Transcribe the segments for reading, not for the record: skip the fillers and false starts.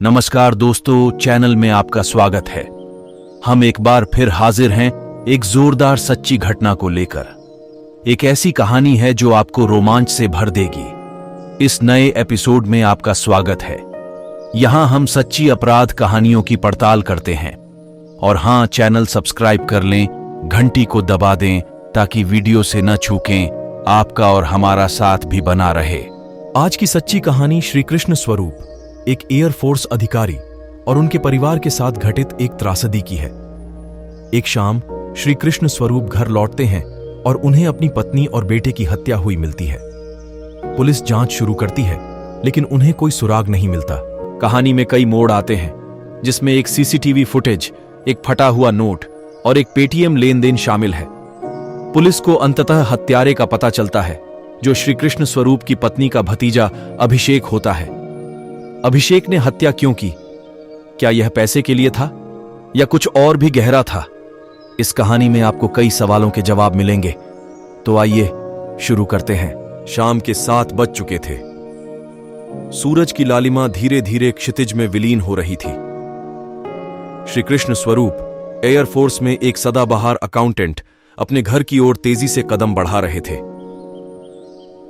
नमस्कार दोस्तों, चैनल में आपका स्वागत है। हम एक बार फिर हाजिर हैं एक जोरदार सच्ची घटना को लेकर। एक ऐसी कहानी है जो आपको रोमांच से भर देगी। इस नए एपिसोड में आपका स्वागत है। यहां हम सच्ची अपराध कहानियों की पड़ताल करते हैं। और हां, चैनल सब्सक्राइब कर लें, घंटी को दबा दें ताकि वीडियो से न चूकें। आपका और हमारा साथ भी बना रहे। आज की सच्ची कहानी श्री कृष्ण स्वरूप, एक एयरफोर्स अधिकारी और उनके परिवार के साथ घटित एक त्रासदी की है। एक शाम श्री कृष्ण स्वरूप घर लौटते हैं और उन्हें अपनी पत्नी और बेटे की हत्या हुई मिलती है। पुलिस जांच शुरू करती है, लेकिन उन्हें कोई सुराग नहीं मिलता। कहानी में कई मोड़ आते हैं, जिसमें एक सीसीटीवी फुटेज, एक फटा हुआ नोट और एक पेटीएम लेन देन शामिल है। पुलिस को अंततः हत्यारे का पता चलता है, जो श्री कृष्ण स्वरूप की पत्नी का भतीजा अभिषेक होता है। अभिषेक ने हत्या क्यों की? क्या यह पैसे के लिए था या कुछ और भी गहरा था? इस कहानी में आपको कई सवालों के जवाब मिलेंगे। तो आइए शुरू करते हैं। शाम के 7 बज चुके थे। सूरज की लालिमा धीरे धीरे क्षितिज में विलीन हो रही थी। श्री कृष्ण स्वरूप एयरफोर्स में एक सदाबहार अकाउंटेंट अपने घर की ओर तेजी से कदम बढ़ा रहे थे।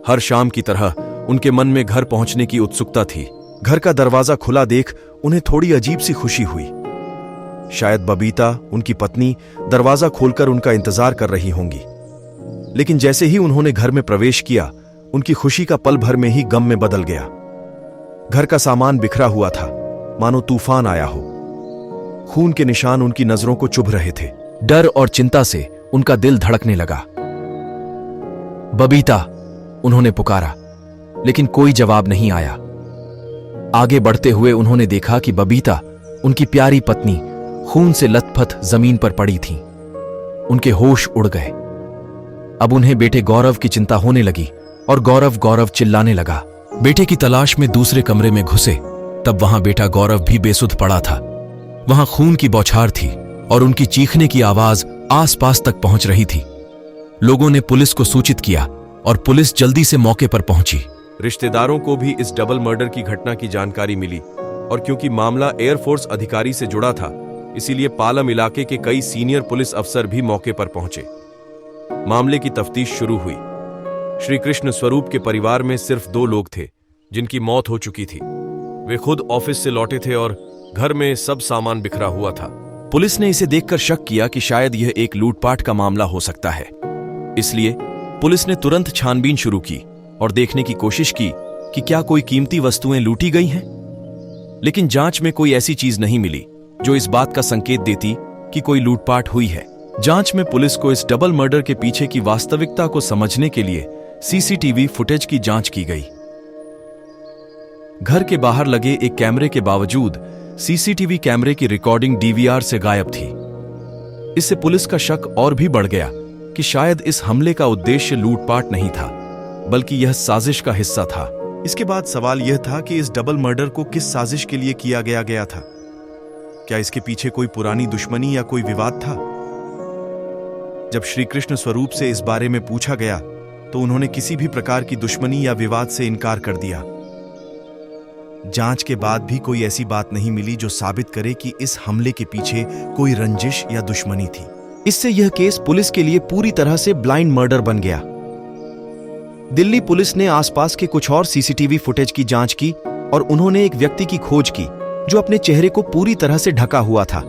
हर शाम की तरह उनके मन में घर पहुंचने की उत्सुकता थी। घर का दरवाजा खुला देख उन्हें थोड़ी अजीब सी खुशी हुई। शायद बबीता, उनकी पत्नी, दरवाजा खोलकर उनका इंतजार कर रही होंगी। लेकिन जैसे ही उन्होंने घर में प्रवेश किया, उनकी खुशी का पल भर में ही गम में बदल गया। घर का सामान बिखरा हुआ था, मानो तूफान आया हो। खून के निशान उनकी नजरों को चुभ रहे थे। डर और चिंता से उनका दिल धड़कने लगा। बबीता, उन्होंने पुकारा, लेकिन कोई जवाब नहीं आया। आगे बढ़ते हुए उन्होंने देखा कि बबीता, उनकी प्यारी पत्नी, खून से लथपथ जमीन पर पड़ी थी। उनके होश उड़ गए। अब उन्हें बेटे गौरव की चिंता होने लगी और गौरव गौरव चिल्लाने लगा। बेटे की तलाश में दूसरे कमरे में घुसे, तब वहां बेटा गौरव भी बेसुध पड़ा था। वहां खून की बौछार थी और उनकी चीखने की आवाज आसपास तक पहुंच रही थी। लोगों ने पुलिस को सूचित किया और पुलिस जल्दी से मौके पर पहुंची। रिश्तेदारों को भी इस डबल मर्डर की घटना की जानकारी मिली, और क्योंकि मामला एयरफोर्स अधिकारी से जुड़ा था, इसीलिए पालम इलाके के कई सीनियर पुलिस अफसर भी मौके पर पहुंचे। मामले की तफ्तीश शुरू हुई। श्री कृष्ण स्वरूप के परिवार में सिर्फ 2 लोग थे जिनकी मौत हो चुकी थी। वे खुद ऑफिस से लौटे थे और घर में सब सामान बिखरा हुआ था। पुलिस ने इसे देखकर शक किया कि शायद यह एक लूटपाट का मामला हो सकता है। इसलिए पुलिस ने तुरंत छानबीन शुरू की और देखने की कोशिश की कि क्या कोई कीमती वस्तुएं लूटी गई हैं। लेकिन जांच में कोई ऐसी चीज नहीं मिली जो इस बात का संकेत देती कि कोई लूटपाट हुई है। जांच में पुलिस को इस डबल मर्डर के पीछे की वास्तविकता को समझने के लिए सीसीटीवी फुटेज की जांच की गई। घर के बाहर लगे एक कैमरे के बावजूद सीसीटीवी कैमरे की रिकॉर्डिंग डीवीआर से गायब थी। इससे पुलिस का शक और भी बढ़ गया कि शायद इस हमले का उद्देश्य लूटपाट नहीं था, बल्कि यह साजिश का हिस्सा था। इसके बाद सवाल यह था कि इस डबल मर्डर को किस साजिश के लिए किया गया था। क्या इसके पीछे कोई पुरानी दुश्मनी या कोई विवाद था? जब श्री कृष्ण स्वरूप से इस बारे में पूछा गया तो उन्होंने किसी भी प्रकार की दुश्मनी या विवाद से इनकार कर दिया। जांच के बाद भी कोई ऐसी बात नहीं मिली जो साबित करे कि इस हमले के पीछे कोई रंजिश या दुश्मनी थी। इससे यह केस पुलिस के लिए पूरी तरह से ब्लाइंड मर्डर बन गया। दिल्ली पुलिस ने आसपास के कुछ और सीसीटीवी फुटेज की जांच की और उन्होंने एक व्यक्ति की खोज की जो अपने चेहरे को पूरी तरह से ढका हुआ था।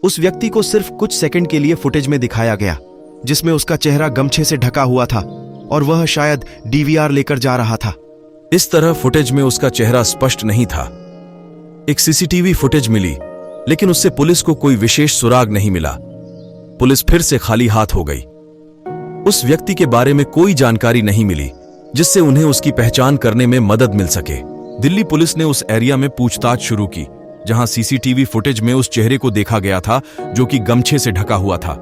उस व्यक्ति को सिर्फ कुछ सेकंड के लिए फुटेज में दिखाया गया, जिसमें उसका चेहरा गमछे से ढका हुआ था और वह शायद डीवीआर लेकर जा रहा था। इस तरह फुटेज में उसका चेहरा स्पष्ट नहीं था। एक सीसीटीवी फुटेज मिली, लेकिन उससे पुलिस को कोई विशेष सुराग नहीं मिला। पुलिस फिर से खाली हाथ हो गई। उस व्यक्ति के बारे में कोई जानकारी नहीं मिली जिससे उन्हें उसकी पहचान करने में मदद मिल सके। दिल्ली पुलिस ने उस एरिया में पूछताछ शुरू की जहां सीसीटीवी फुटेज में उस चेहरे को देखा गया था जो कि गमछे से ढका हुआ था।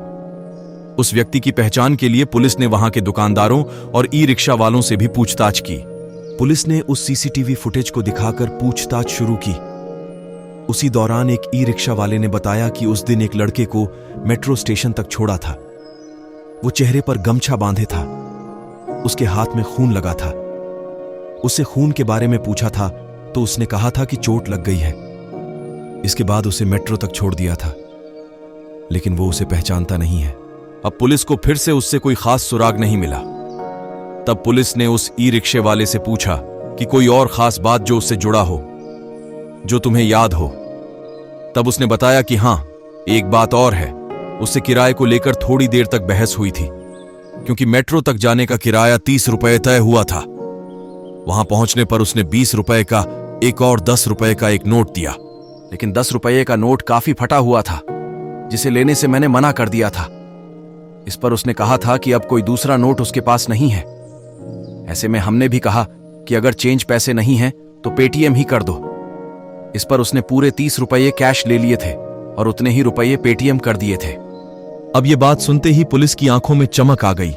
उस व्यक्ति की पहचान के लिए पुलिस ने वहां के दुकानदारों और ई रिक्शा वालों से भी पूछताछ की। पुलिस ने उस सीसीटीवी फुटेज को दिखाकर पूछताछ शुरू की। उसी दौरान एक ई रिक्शा वाले ने बताया कि उस दिन एक लड़के को मेट्रो स्टेशन तक छोड़ा था। वो चेहरे पर गमछा बांधे था, उसके हाथ में खून लगा था। उससे खून के बारे में पूछा था तो उसने कहा था कि चोट लग गई है। इसके बाद उसे मेट्रो तक छोड़ दिया था, लेकिन वो उसे पहचानता नहीं है। अब पुलिस को फिर से उससे कोई खास सुराग नहीं मिला। तब पुलिस ने उस ई रिक्शे वाले से पूछा कि कोई और खास बात जो उससे जुड़ा हो, जो तुम्हें याद हो। तब उसने बताया कि हां, एक बात और है। उससे किराए को लेकर थोड़ी देर तक बहस हुई थी, क्योंकि मेट्रो तक जाने का किराया 30 रुपए तय हुआ था। वहां पहुंचने पर उसने 20 रुपए का एक और 10 रुपए का एक नोट दिया, लेकिन 10 रुपए का नोट काफी फटा हुआ था, जिसे लेने से मैंने मना कर दिया था। इस पर उसने कहा था कि अब कोई दूसरा नोट उसके पास नहीं है। ऐसे में हमने भी कहा कि अगर चेंज पैसे नहीं हैं तो पेटीएम ही कर दो। इस पर उसने पूरे 30 रुपये कैश ले लिए थे और उतने ही रुपये पेटीएम कर दिए थे। अब यह बात सुनते ही पुलिस की आंखों में चमक आ गई।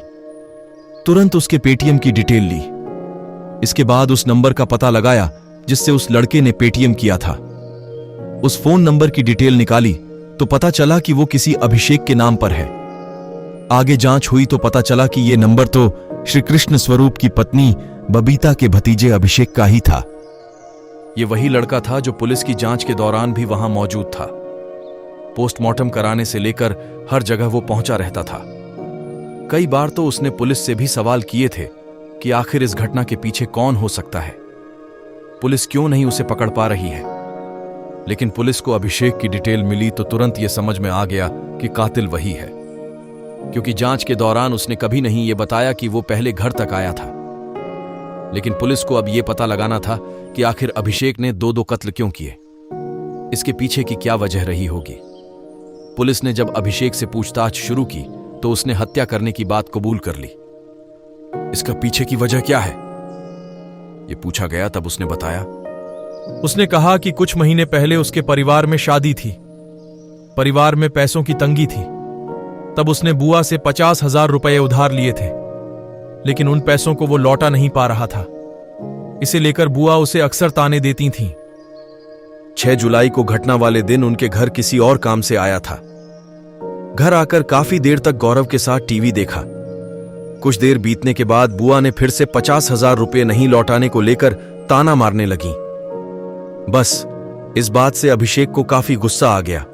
तुरंत उसके पेटीएम की डिटेल ली। इसके बाद उस नंबर का पता लगाया जिससे उस लड़के ने पेटीएम किया था। उस फोन नंबर की डिटेल निकाली तो पता चला कि वो किसी अभिषेक के नाम पर है। आगे जांच हुई तो पता चला कि यह नंबर तो श्री कृष्ण स्वरूप की पत्नी बबीता के भतीजे अभिषेक का ही था। यह वही लड़का था जो पुलिस की जांच के दौरान भी वहां मौजूद था। पोस्टमार्टम कराने से लेकर हर जगह वो पहुंचा रहता था। कई बार तो उसने पुलिस से भी सवाल किए थे कि आखिर इस घटना के पीछे कौन हो सकता है, पुलिस क्यों नहीं उसे पकड़ पा रही है। लेकिन पुलिस को अभिषेक की डिटेल मिली तो तुरंत यह समझ में आ गया कि कातिल वही है, क्योंकि जांच के दौरान उसने कभी नहीं यह बताया कि वो पहले घर तक आया था। लेकिन पुलिस को अब यह पता लगाना था कि आखिर अभिषेक ने दो कत्ल क्यों किए, इसके पीछे की क्या वजह रही होगी। पुलिस ने जब अभिषेक से पूछताछ शुरू की तो उसने हत्या करने की बात कबूल कर ली। इसका पीछे की वजह क्या है, यह पूछा गया तब उसने बताया। उसने कहा कि कुछ महीने पहले उसके परिवार में शादी थी। परिवार में पैसों की तंगी थी। तब उसने बुआ से 50,000 रुपए उधार लिए थे, लेकिन उन पैसों को वो लौटा नहीं पा रहा था। इसे लेकर बुआ उसे अक्सर ताने देती थीं। 6 जुलाई को घटना वाले दिन उनके घर किसी और काम से आया था। घर आकर काफी देर तक गौरव के साथ टीवी देखा। कुछ देर बीतने के बाद बुआ ने फिर से 50,000 रुपये नहीं लौटाने को लेकर ताना मारने लगी। बस इस बात से अभिषेक को काफी गुस्सा आ गया,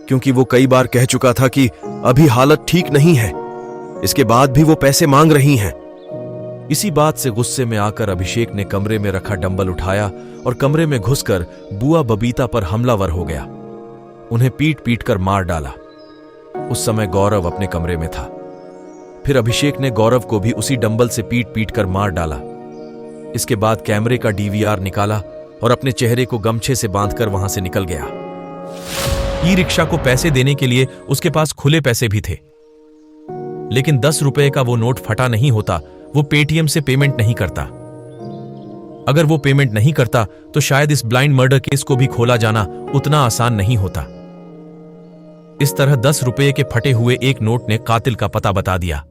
क्योंकि वो कई बार कह चुका था कि अभी हालत ठीक नहीं है, इसके बाद भी वो पैसे मांग रही हैं। इसी बात से गुस्से में आकर अभिषेक ने कमरे में रखा डंबल उठाया और कमरे में घुसकर बुआ बबीता पर हमलावर हो गया। उन्हें पीट पीट कर मार डाला। उस समय गौरव अपने कमरे में था। फिर अभिषेक ने गौरव को भी उसी डंबल से पीट पीट कर मार डाला। इसके बाद कैमरे का डीवीआर निकाला और अपने चेहरे को गमछे से बांधकर वहां से निकल गया। ई रिक्शा को पैसे देने के लिए उसके पास खुले पैसे भी थे, लेकिन 10 रुपए का वो नोट फटा नहीं होता, वो पेटीएम से पेमेंट नहीं करता। अगर वो पेमेंट नहीं करता तो शायद इस ब्लाइंड मर्डर केस को भी खोला जाना उतना आसान नहीं होता। इस तरह 10 रुपए के फटे हुए एक नोट ने कातिल का पता बता दिया।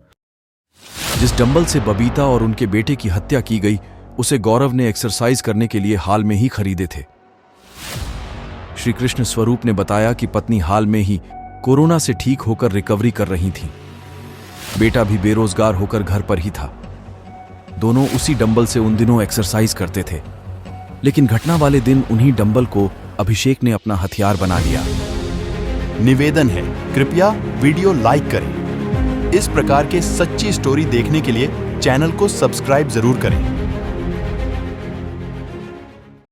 जिस डंबल से बबीता और उनके बेटे की हत्या की गई, उसे गौरव ने एक्सरसाइज करने के लिए हाल में ही खरीदे थे। श्री कृष्ण स्वरूप ने बताया कि पत्नी हाल में ही कोरोना से ठीक होकर रिकवरी कर रही थी। बेटा भी बेरोजगार होकर घर पर ही था। दोनों उसी डंबल से उन दिनों एक्सरसाइज करते थे, लेकिन घटना वाले दिन उन्हीं डंबल को अभिषेक ने अपना हथियार बना लिया। निवेदन है, कृपया वीडियो लाइक करें। इस प्रकार के सच्ची स्टोरी देखने के लिए चैनल को सब्सक्राइब जरूर करें।